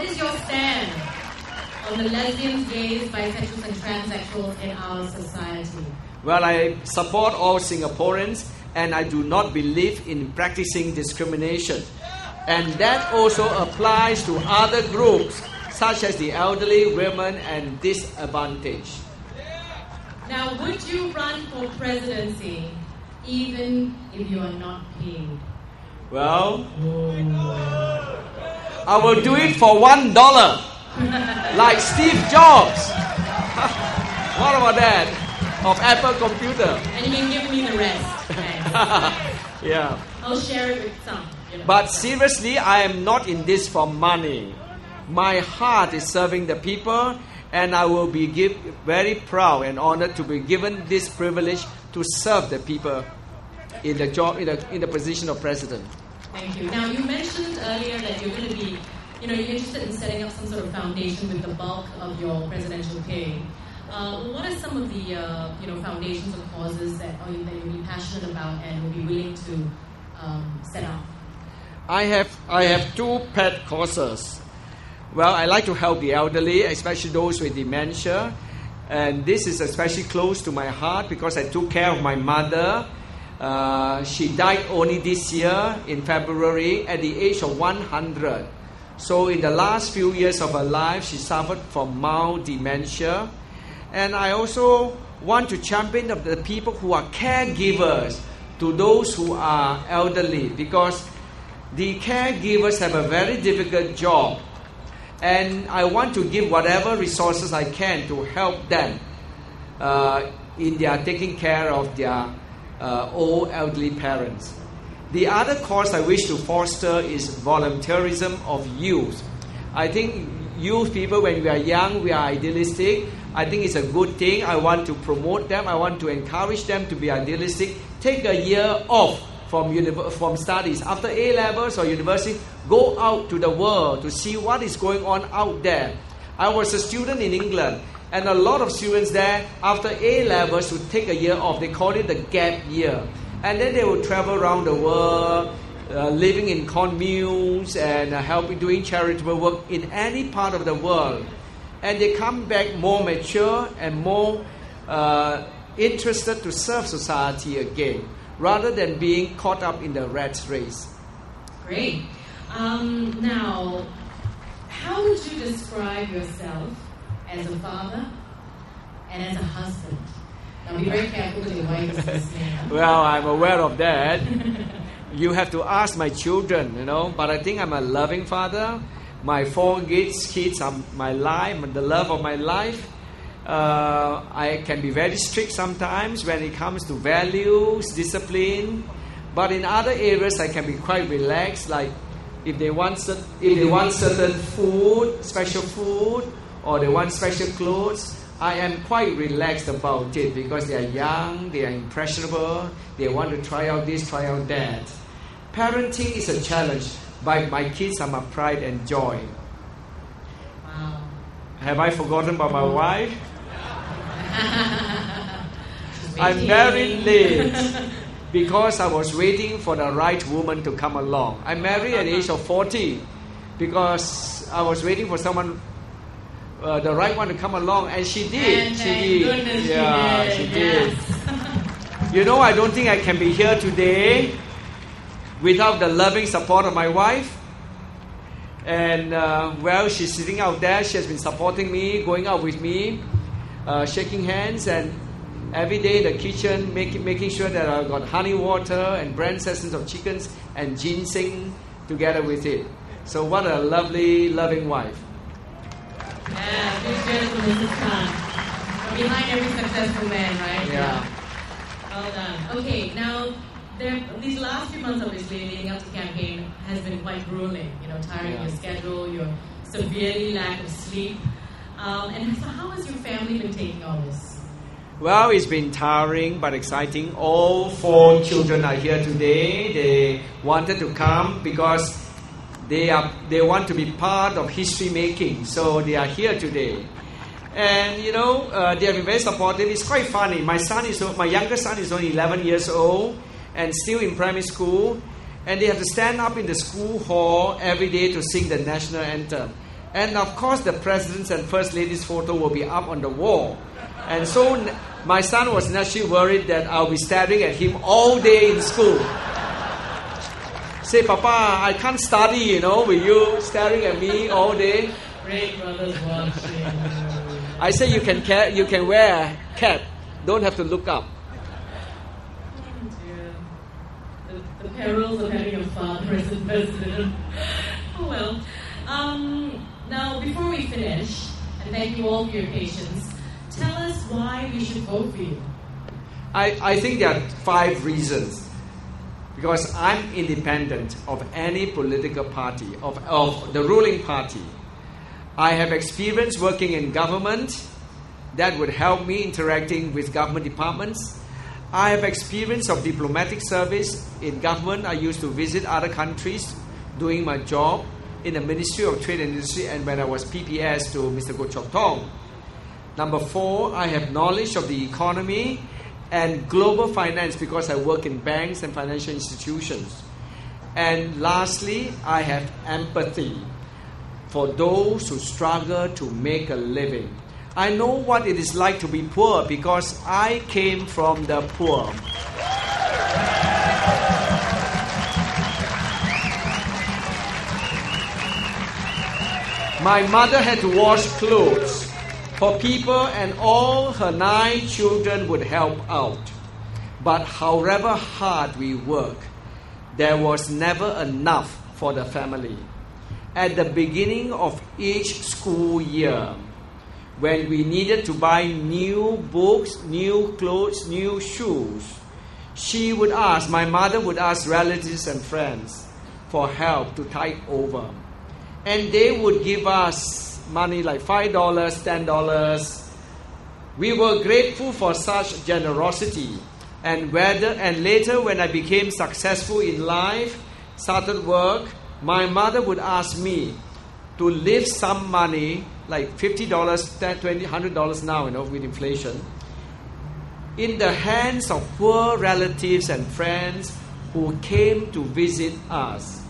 is your stand on the lesbians, gays, bisexuals and transsexuals in our society? Well, I support all Singaporeans and I do not believe in practicing discrimination. And that also applies to other groups such as the elderly, women and disadvantaged. Now, would you run for presidency even if you are not paid? Well, I will do it for $1, like Steve Jobs. What about that? Of Apple Computer. And you can give me the rest. Yeah. I'll share it with some. But seriously, I am not in this for money. My heart is serving the people, and I will be very proud and honored to be given this privilege to serve the people in the job in the position of president. Thank you. Now, you mentioned earlier that you're going to be, you're interested in setting up some sort of foundation with the bulk of your presidential pay. What are some of the foundations or causes that you'll be passionate about and will be willing to set up? I have two pet causes. Well, I like to help the elderly, especially those with dementia, and this is especially close to my heart because I took care of my mother. She died only this year in February at the age of 100. So in the last few years of her life, she suffered from mild dementia. And I also want to champion the people who are caregivers to those who are elderly, because the caregivers have a very difficult job. And I want to give whatever resources I can to help them in their taking care of their old elderly parents. The other cause I wish to foster is volunteerism of youth. I think youth people, when we are young, we are idealistic. I think it's a good thing. I want to promote them. I want to encourage them to be idealistic. Take a year off from studies. After A-levels or university, go out to the world to see what is going on out there. I was a student in England, and a lot of students there, after A-levels, would take a year off. They call it the gap year. And then they would travel around the world, living in communes and doing charitable work in any part of the world. And they come back more mature and more interested to serve society again, rather than being caught up in the rat race. Great. Now, how would you describe yourself as a father and as a husband? Now, be very careful with your wife is listening. Well, I'm aware of that. You have to ask my children, But I think I'm a loving father. My 4 kids are my life, the love of my life. I can be very strict sometimes when it comes to values, discipline. But in other areas, I can be quite relaxed. Like if they want certain food, special food, or they want special clothes, I am quite relaxed about it because they are young, they are impressionable, they want to try out this, try out that. Parenting is a challenge, but my kids are my pride and joy. Wow. Have I forgotten about my wife? I'm married late because I was waiting for the right woman to come along. I married at the age of 40 because I was waiting for someone, the right one to come along, and she did. And she did. Yeah, she did. Yes. I don't think I can be here today without the loving support of my wife. And she's sitting out there. She has been supporting me, going out with me, shaking hands, and every day in the kitchen, making sure that I've got honey water and brand essence of chickens and ginseng together with it. So what a lovely, loving wife. Yeah, big cheers for Mrs. Khan. Behind every successful man, right? Yeah. Well done. Okay, now these last few months, obviously, leading up to the campaign, has been quite grueling. Tiring your schedule, your severely lack of sleep. And so how has your family been taking all this? Well, it's been tiring but exciting. All 4 children are here today. They wanted to come because they want to be part of history making. So they are here today. And they have been very supportive. It's quite funny. My younger son is only 11 years old and still in primary school. And they have to stand up in the school hall every day to sing the national anthem. And of course, the president's and first lady's photo will be up on the wall. And so my son was naturally worried that I'll be staring at him all day in school. Say, Papa, I can't study, with you staring at me all day. Great brothers watching. I say you can wear a cap. Don't have to look up. Oh dear. The perils of having a father as a president. Oh well. Now, before we finish, and thank you all for your patience, tell us why we should vote for you. I think there are 5 reasons. Because I'm independent of any political party, of the ruling party. I have experience working in government that would help me interacting with government departments. I have experience of diplomatic service in government. I used to visit other countries doing my job in the Ministry of Trade and Industry and when I was PPS to Mr. Goh Chok Tong. Number 4, I have knowledge of the economy and global finance because I work in banks and financial institutions. And lastly, I have empathy for those who struggle to make a living. I know what it is like to be poor because I came from the poor. My mother had to wash clothes for people and all her 9 children would help out. But however hard we work, there was never enough for the family. At the beginning of each school year, when we needed to buy new books, new clothes, new shoes, my mother would ask relatives and friends for help to tide over. And they would give us money like $5, $10. We were grateful for such generosity. And later when I became successful in life, started work, my mother would ask me to leave some money, like $50, $20, $100 now, with inflation, in the hands of poor relatives and friends who came to visit us.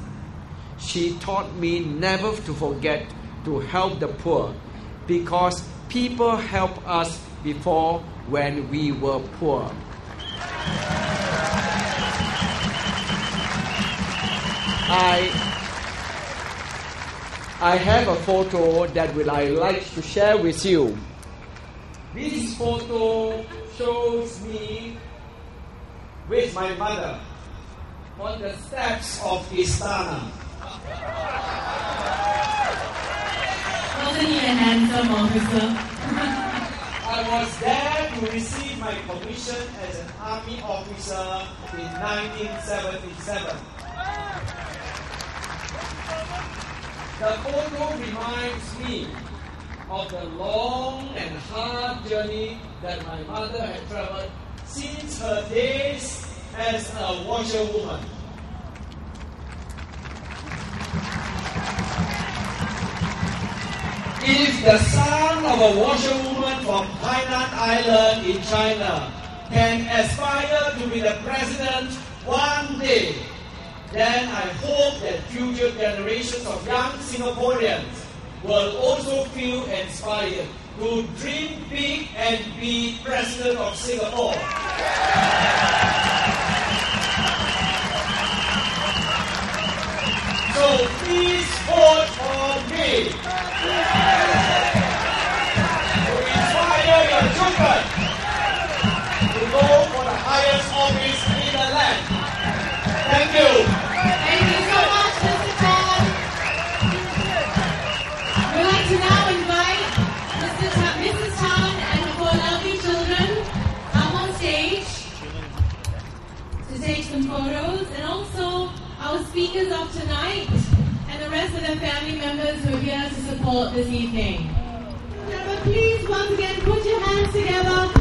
She taught me never to forget to help the poor because people helped us before when we were poor. I have a photo that I like to share with you. This photo shows me with my mother on the steps of Istana. Wasn't he a handsome officer? I was there to receive my commission as an army officer in 1977. The photo reminds me of the long and hard journey that my mother had traveled since her days as a washerwoman. If the son of a washerwoman from Hainan Island in China can aspire to be the president one day, then I hope that future generations of young Singaporeans will also feel inspired to dream big and be president of Singapore. So please vote for me to inspire your children to go for the highest office in the land. Thank you. Thank you so much, Mr. Tan. We'd like to now invite Mrs. Tan and her lovely children up on stage to take some photos, and also our speakers of tonight and the rest of the family members who are here to support this evening. Please once again put your hands together